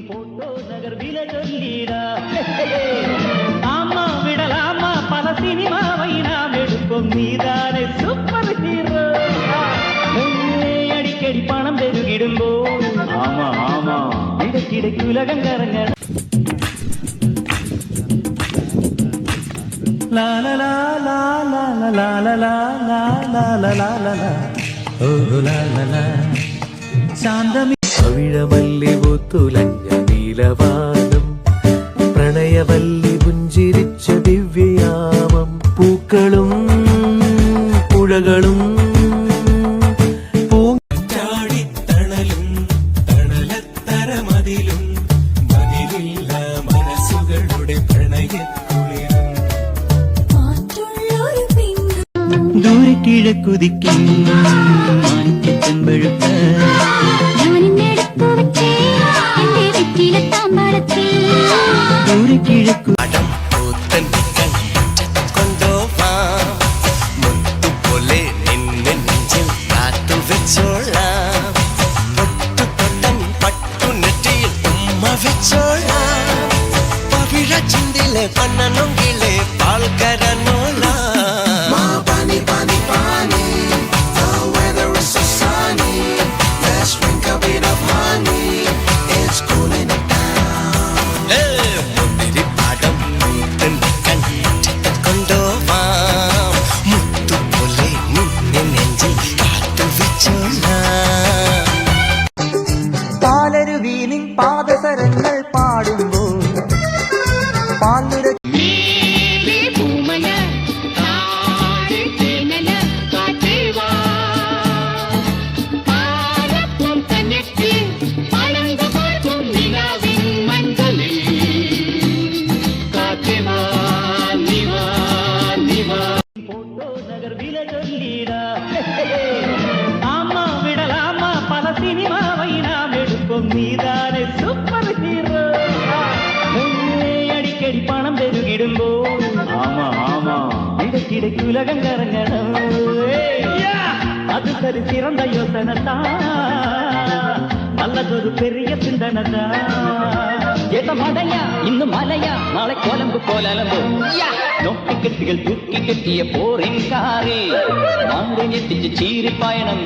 photo நகர் வில சொல்லிடா ஆமா விடலாமா பல சினிமாவை நாம் எடுப்போம் நீதானே சூப்பர் ஹீரோ அடிக்கடி பணம் பெருகிடும்போ ஆமா ஆமா கிடைக்கு உலகம் கரங்க la la la la la la la la la la la la la la oh la la la ശാന്തമി അവിഴവല്ലി ഒത്തുലഞ്ഞ നീലവാനം പ്രണയവല്ലി പുഞ്ചിരിച്ച ദിവ്യയാമം പൂക്കളും പുഴകളും പൂച്ചാടിത്തണലും തണലത്തരമതിലും മതിലില്ല മനസ്സുകളുടെ പ്രണയത്തുളിരും ദൂരെ കിഴക്കുതിക്കും മാണിക്യത്തമ്പഴുത്ത ദൂരെ കിഴക്കു അടം പൂത്തൻ കൊണ്ടോവാം മുത്തുപോലെ നിന്നെ നെഞ്ചിൽ കാത്തു വെച്ചോളാം പൊട്ടുപൊട്ടൻ പട്ടുനെറ്റിയിൽ ഉമ്മ വെച്ചോളാം പവിഴ ചിന്തിലെ പണ്ണനൊങ്കിലെ പാൽക്കരനോളാം പാലരുവീനിൻ പാദസരങ്ങൾ പാടുമ്പോൾ പാലുര போட்டோ நகர் வில சொல்லிடா ஆமா விடலாமா பல சினிமாவை நாம் எடுப்போம் நீதானே சூப்பர் ஹீரோ அடிக்கடி பணம் பெருகிடும்போ ஆமா ஆமா கிடைக்கு உலகம் கரங்கணும் அது சரி சிறந்த யோசனைதான் நல்லதொரு பெரிய சிந்தனைதான் ஏத்த மடையா இன்னும் மலையா நாளை கோலம்பு கோலம்பு நோக்கி கெட்டிகள் தூக்கி கெட்டிய போரின் காரில் மாண்டு நெட்டிச்சு சீரி பயணம்